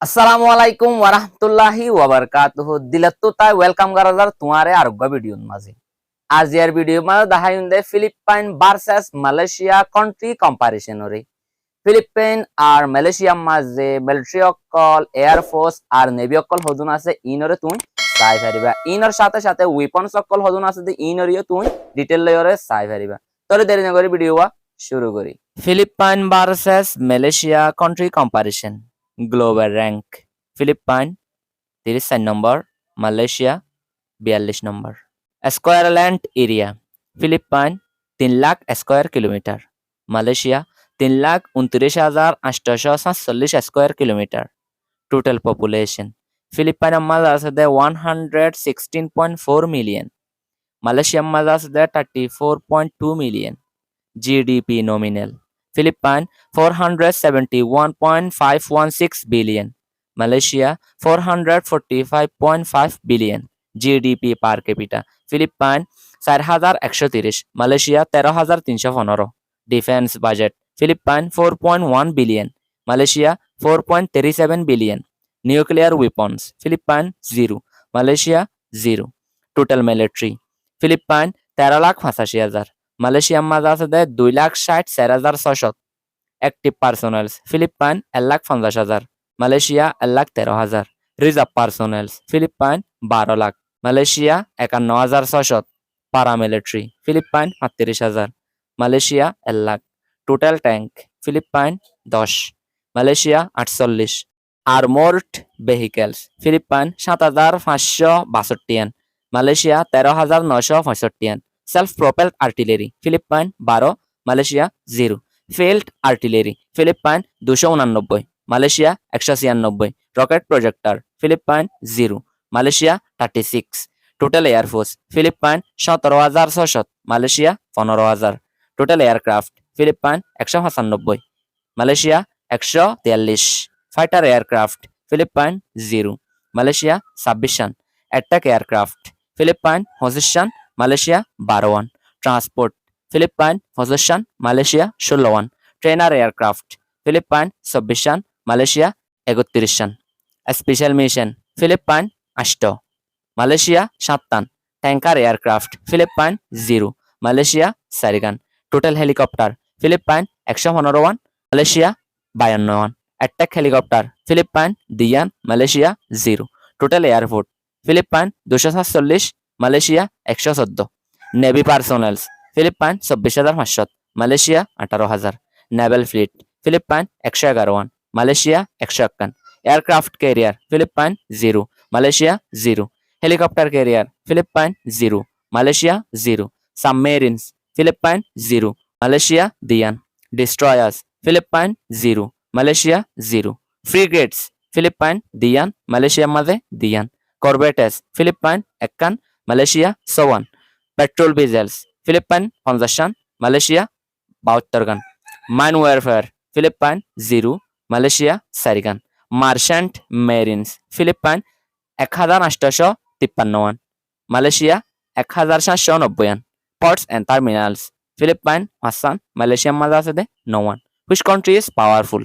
আসসালামু আলাইকুম ওয়ারাহমাতুল্লাহি ওয়াবারাকাতুহু দিলাত্তু তাই ওয়েলকাম করার তোমারে আরোগ্য ভিডিওর মাঝে আজ এর ভিডিও মাঝে দেখাইন দে Philippines versus Malaysia country comparison রে ফিলিপাইন আর মালয়েশিয়ার মাঝে মিলিটারি অকল এয়ারফোর্স আর নেভি অকল হদুন আছে ইনরে তুই চাই পারিবা ইনর সাথে সাথে ওয়েপনস অকল হদুন আছে যে ইনরিও তুই ডিটেল লেয়ারে চাই পারিবা তোরে দেরি না করে ভিডিও শুরু করি Philippines versus Malaysia country comparison global rank Philippines ৩৪ number, Malaysia ৪২ number. Square land area Philippines ৩,০০,০০০ স্কয়ার কিলোমিটার, মালয়েশিয়া ৩,২৯,৮৪৭ স্কয়ার কিলোমিটার। টোটাল পপুলেশন ফিলিপাইনের মাঝে আছে 116.4 মিলিয়ন, মালয়েশিয়ার মাঝে আছে 34.2 million. GDP nominal Philippines 471.516 billion, Malaysia 445.5 billion. GDP per capita Philippines ৪,১৩০, Malaysia ১৩,৩১৫। Defense budget Philippines 4.1 billion, Malaysia 4.37 billion. Nuclear weapons Philippines 0, Malaysia 0. Total military Philippines ১৩,৮৫,০০০, মালয়েশিয়ার মাঝে আছে ২,৬০,৪৬০০। অ্যাক্টিভ পার্সোনেলস ফিলিপাইন ১,৫০,০০০, মালয়েশিয়া ১,১৩,০০০। রিজার্ভ পার্সোনেলস ফিলিপাইন ১২,০০,০০০, Malaysia ৫১,৬০০। Paramilitary Philippines ৩৫,০০০, মালয়েশিয়া ১,০০,০০০। Total tank Philippines ১০, Malaysia ৪৮। Armored vehicles Philippines ৭,৫৬২, মালয়েশিয়া ১৩,৯৬৫। Self-propelled artillery Philippines ১২, Malaysia 0. Field artillery Philippines ২৮৯, Malaysia ১৯৬। Rocket projector Philippines 0, Malaysia 36. Total air force Philippines ১৭,৬০০, Malaysia ১৫,০০০। Total aircraft Philippines ১৯৫, Malaysia ১৪৩। Fighter aircraft Philippines 0, Malaysia ২৬ রান। Attack aircraft Philippines ২৫ রান, Malaysia ১২ রান। Transport Philippines ২৫ রান, Malaysia ১৬ রান। Trainer aircraft Philippines ২৪ রান, Malaysia ৩১ রান। Special mission Philippines ৮, Malaysia ৭ রান। ট্যাঙ্কার এয়ারক্রাফট ফিলিপাইন 0, মালয়েশিয়া ৪ রান। টোটাল হেলিকপ্টার ফিলিপাইন ১১৫ রান, মালয়েশিয়া ৫২ রান। অ্যাটাক হেলিকপ্টার ফিলিপাইন ২ রান, Malaysia 0. Total airport Philippines ২৪৭, Malaysia ১১৪। Navy personnels Philippines ২৪,৫০০, মালয়েশিয়া ১৮,০০০। নেভেল ফ্লিট ফিলিপাইন ১১১ রান, মালয়েশিয়া ১০১ রান। Aircraft carrier Philippines 0, Malaysia 0. Helicopter carrier Philippines 0, Malaysia 0. Submarines Philippines 0, Malaysia ২ রান। Destroyers Philippines 0, Malaysia 0. Frigates Philippines ২ রান, মালয়েশিয়ার মাঝে ২ রান। করবেটেস ফিলিপাইন ১ রান, মালয়েশিয়া ৫৪। পেট্রোল ভিজেলস ফিলিপাইন ৫০ রান, মালয়েশিয়া ৭২ রান। মাইন ওয়ারফেয়ার ফিলিপাইন 0, মালয়েশিয়া ৪ রান। মার্চেন্ট মেরিনস ফিলিপাইন ১,৮৫৩ রান, মালয়েশিয়া ১,৭৯০ রান। Ports and terminals Philippine ৫ run, মালয়েশিয়ার মাঝে আছে ৯ run. Which country is powerful